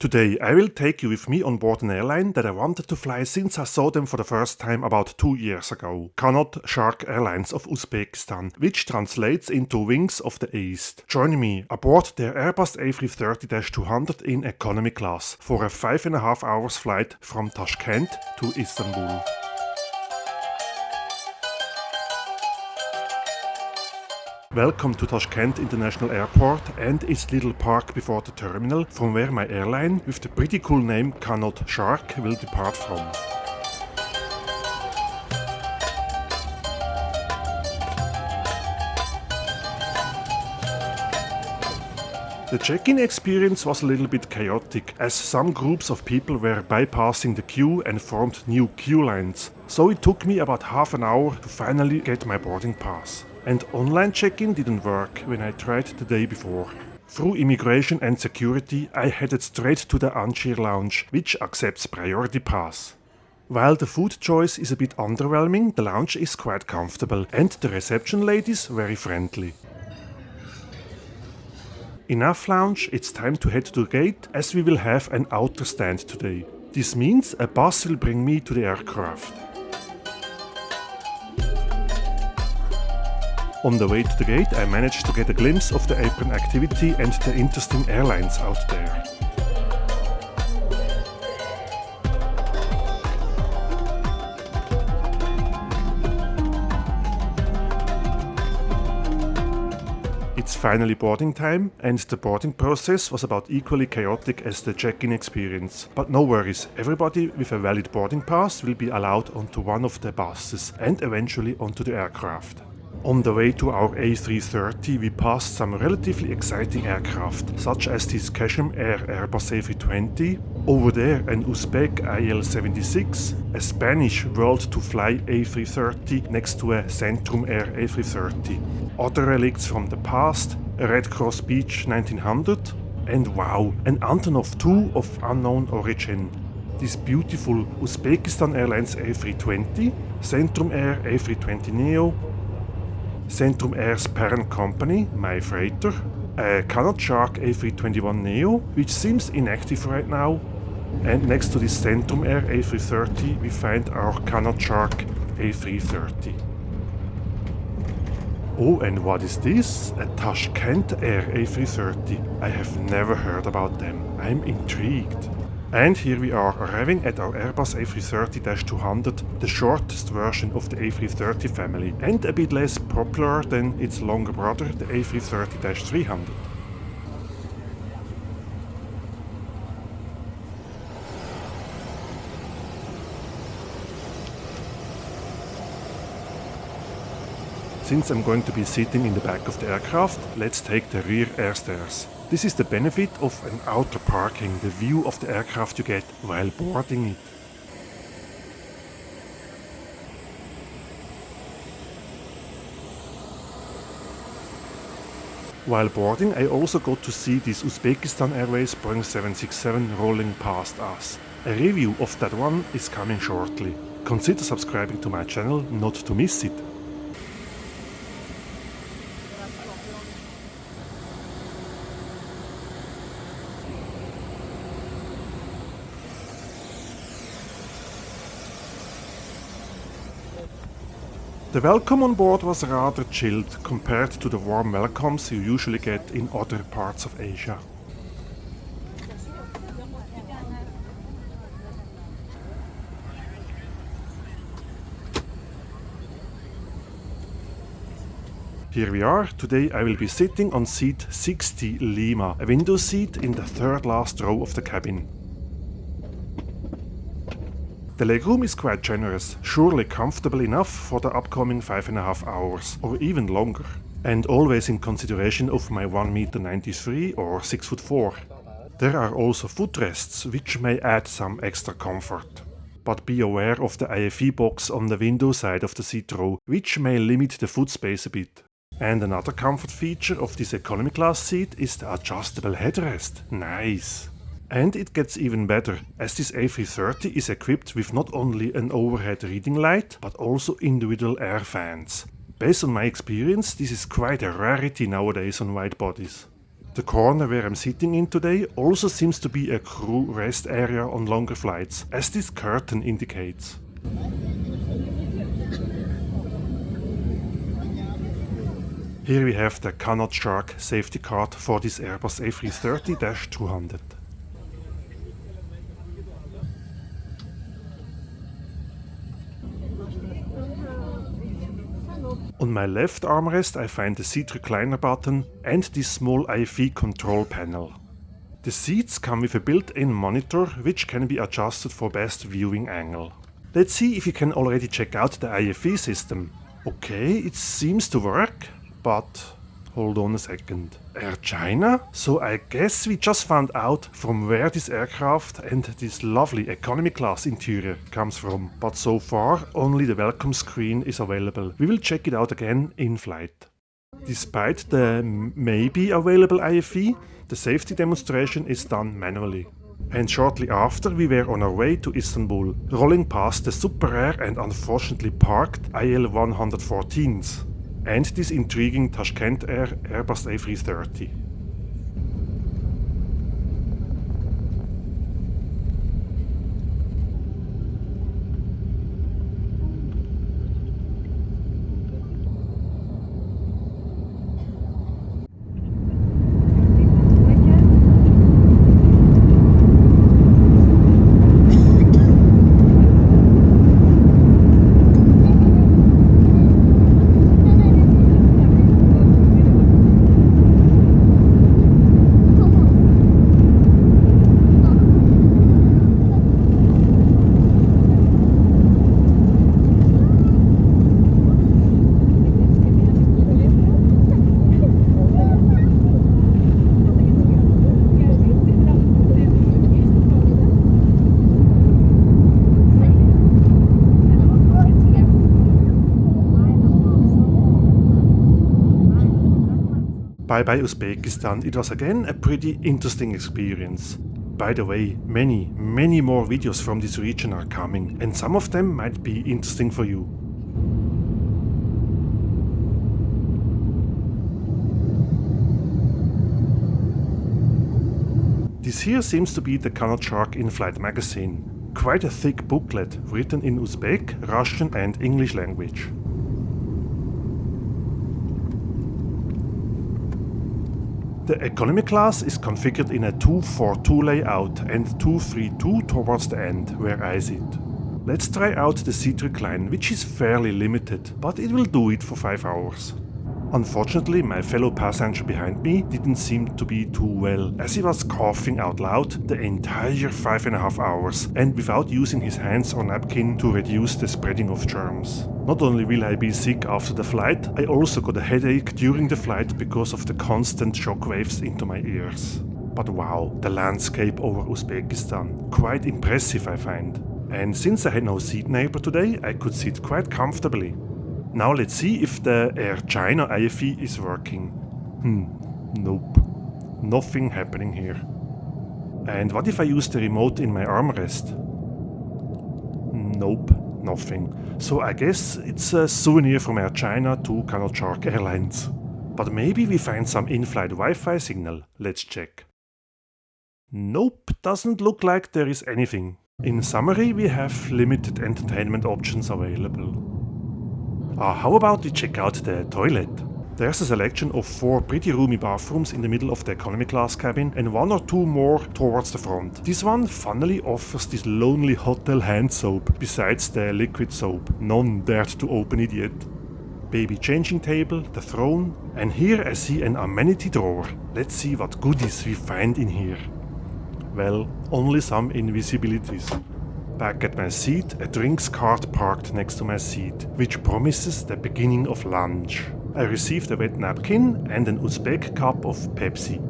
Today I will take you with me on board an airline that I wanted to fly since I saw them for the first time about 2 years ago. Qanot Sharq Airlines of Uzbekistan, which translates into Wings of the East. Join me aboard their Airbus A330-200 in economy class for a 5.5 hours flight from Tashkent to Istanbul. Welcome to Tashkent International Airport and its little park before the terminal, from where my airline, with the pretty cool name Qanot Sharq, will depart from. The check-in experience was a little bit chaotic, as some groups of people were bypassing the queue and formed new queue lines, so it took me about half an hour to finally get my boarding pass. And online check-in didn't work when I tried the day before. Through immigration and security, I headed straight to the Anshir lounge, which accepts priority pass. While the food choice is a bit underwhelming, the lounge is quite comfortable and the reception ladies very friendly. Enough lounge, it's time to head to the gate, as we will have an outer stand today. This means a bus will bring me to the aircraft. On the way to the gate, I managed to get a glimpse of the apron activity and the interesting airlines out there. It's finally boarding time, and the boarding process was about equally chaotic as the check-in experience. But no worries, everybody with a valid boarding pass will be allowed onto one of the buses and eventually onto the aircraft. On the way to our A330, we passed some relatively exciting aircraft, such as this Qanot Airbus A320, over there an Uzbek IL-76, a Spanish World to Fly A330 next to a Centrum Air A330, other relics from the past, a Red Cross Beach 1900, and wow, an Antonov II of unknown origin. This beautiful Uzbekistan Airlines A320, Centrum Air A320neo, Centrum Air's parent company, my freighter, a Qanot Sharq A321neo, which seems inactive right now, and next to this Centrum Air A330 we find our Qanot Sharq A330. Oh, and what is this? A Tashkent Air A330. I have never heard about them. I'm intrigued. And here we are, arriving at our Airbus A330-200, the shortest version of the A330 family, and a bit less popular than its longer brother, the A330-300. Since I'm going to be sitting in the back of the aircraft, let's take the rear air stairs. This is the benefit of an outer parking, the view of the aircraft you get while boarding it. While boarding, I also got to see this Uzbekistan Airways Boeing 767 rolling past us. A review of that one is coming shortly. Consider subscribing to my channel not to miss it. The welcome on board was rather chilled compared to the warm welcomes you usually get in other parts of Asia. Here we are. Today I will be sitting on seat 60 Lima, a window seat in the third last row of the cabin. The legroom is quite generous, surely comfortable enough for the upcoming 5.5 hours, or even longer. And always in consideration of my 1m93 or 6'4". There are also footrests, which may add some extra comfort. But be aware of the IFE box on the window side of the seat row, which may limit the foot space a bit. And another comfort feature of this economy class seat is the adjustable headrest. Nice! And it gets even better, as this A330 is equipped with not only an overhead reading light, but also individual air fans. Based on my experience, this is quite a rarity nowadays on wide bodies. The corner where I'm sitting in today also seems to be a crew rest area on longer flights, as this curtain indicates. Here we have the Qanot Sharq safety card for this Airbus A330-200. On my left armrest I find the seat recliner button and this small IFE control panel. The seats come with a built-in monitor which can be adjusted for best viewing angle. Let's see if you can already check out the IFE system. Okay, it seems to work, but hold on a second. Air China? So I guess we just found out from where this aircraft and this lovely economy class interior comes from. But so far only the welcome screen is available. We will check it out again in flight. Despite the maybe available IFE, the safety demonstration is done manually. And shortly after we were on our way to Istanbul, rolling past the super rare and unfortunately parked IL-114s. And this intriguing Tashkent Air Airbus A330. Bye-bye Uzbekistan, it was again a pretty interesting experience. By the way, many more videos from this region are coming, and some of them might be interesting for you. This here seems to be the Qanot Sharq in-flight magazine. Quite a thick booklet, written in Uzbek, Russian and English language. The economy class is configured in a 2-4-2 layout and 2-3-2 towards the end, where I sit. Let's try out the seat recline, which is fairly limited, but it will do it for 5 hours. Unfortunately, my fellow passenger behind me didn't seem to be too well, as he was coughing out loud the entire 5.5 hours and without using his hands or napkin to reduce the spreading of germs. Not only will I be sick after the flight, I also got a headache during the flight because of the constant shockwaves into my ears. But wow, the landscape over Uzbekistan, quite impressive I find. And since I had no seat neighbor today, I could sit quite comfortably. Now let's see if the Air China IFE is working. Nope. Nothing happening here. And what if I use the remote in my armrest? Nope, nothing. So I guess it's a souvenir from Air China to Qanot Sharq Airlines. But maybe we find some in-flight Wi-Fi signal. Let's check. Nope, doesn't look like there is anything. In summary, we have limited entertainment options available. How about we check out the toilet? There's a selection of 4 pretty roomy bathrooms in the middle of the economy class cabin and 1 or 2 more towards the front. This one funnily offers this lonely hotel hand soap besides the liquid soap. None dared to open it yet. Baby changing table, the throne, and here I see an amenity drawer. Let's see what goodies we find in here. Well, only some invisibilities. Back at my seat, a drinks cart parked next to my seat, which promises the beginning of lunch. I received a wet napkin and an Uzbek cup of Pepsi.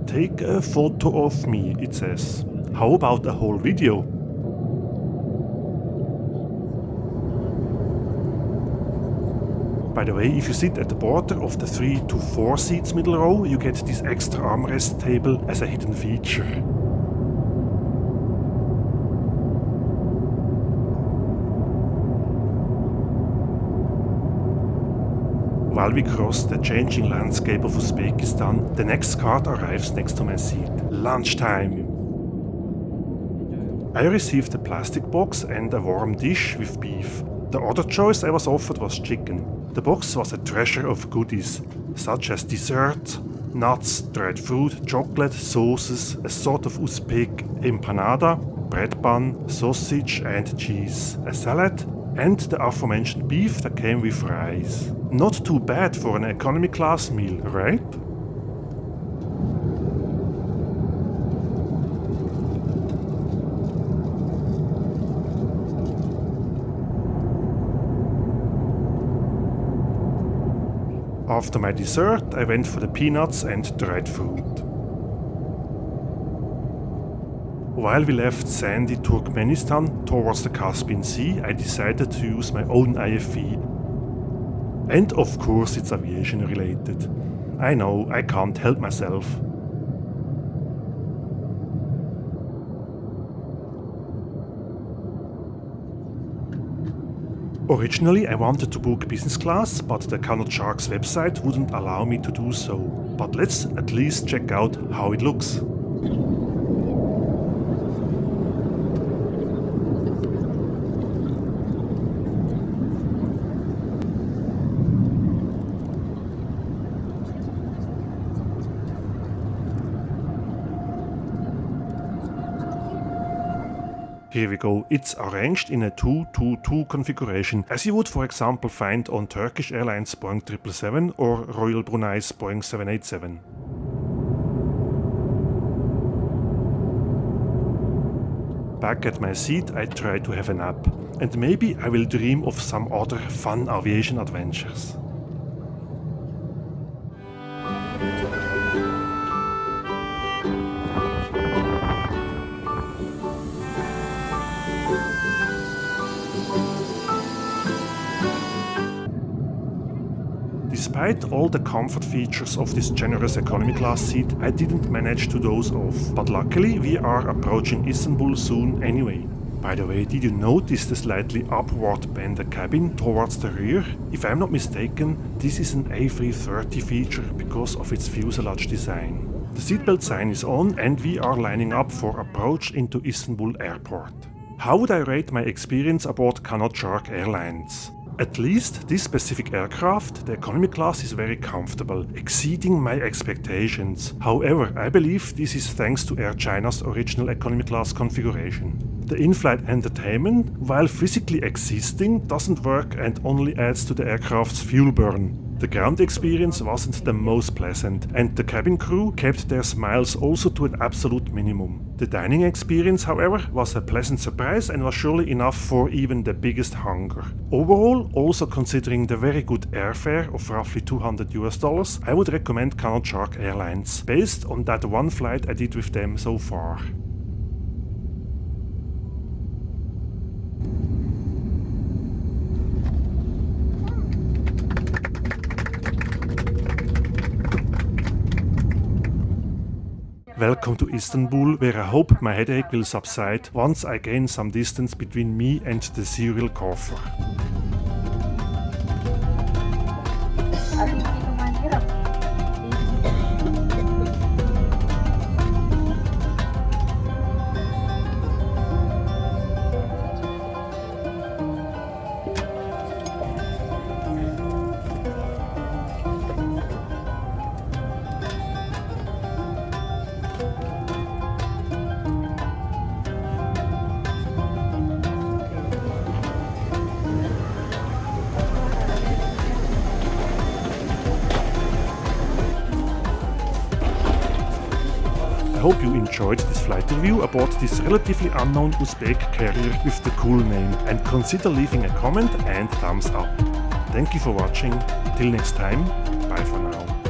Take a photo of me, it says. How about a whole video? By the way, if you sit at the border of the 3 to 4 seats middle row, you get this extra armrest table as a hidden feature. While we cross the changing landscape of Uzbekistan, the next cart arrives next to my seat. Lunchtime! I received a plastic box and a warm dish with beef. The other choice I was offered was chicken. The box was a treasure of goodies, such as dessert, nuts, dried fruit, chocolate, sauces, a sort of Uzbek empanada, bread bun, sausage and cheese, a salad, and the aforementioned beef that came with rice. Not too bad for an economy class meal, right? After my dessert, I went for the peanuts and dried fruit. While we left sandy Turkmenistan towards the Caspian Sea, I decided to use my own IFE. And of course it's aviation related. I know, I can't help myself. Originally I wanted to book business class, but the Qanot Sharq's website wouldn't allow me to do so. But let's at least check out how it looks. Here we go, it's arranged in a 2-2-2 configuration, as you would for example find on Turkish Airlines Boeing 777 or Royal Brunei's Boeing 787. Back at my seat I try to have a nap, and maybe I will dream of some other fun aviation adventures. Despite all the comfort features of this generous economy class seat, I didn't manage to doze off, but luckily we are approaching Istanbul soon anyway. By the way, did you notice the slightly upward bended cabin towards the rear? If I'm not mistaken, this is an A330 feature because of its fuselage design. The seatbelt sign is on and we are lining up for approach into Istanbul airport. How would I rate my experience aboard Qanot Sharq Airlines? At least this specific aircraft, the economy class, is very comfortable, exceeding my expectations. However, I believe this is thanks to Air China's original economy class configuration. The in-flight entertainment, while physically existing, doesn't work and only adds to the aircraft's fuel burn. The ground experience wasn't the most pleasant, and the cabin crew kept their smiles also to an absolute minimum. The dining experience, however, was a pleasant surprise and was surely enough for even the biggest hunger. Overall, also considering the very good airfare of roughly $200, I would recommend Qanot Sharq Airlines, based on that one flight I did with them so far. Welcome to Istanbul, where I hope my headache will subside once I gain some distance between me and the serial coffer. I hope you enjoyed this flight review aboard this relatively unknown Uzbek carrier with the cool name, and consider leaving a comment and thumbs up. Thank you for watching. Till next time, bye for now.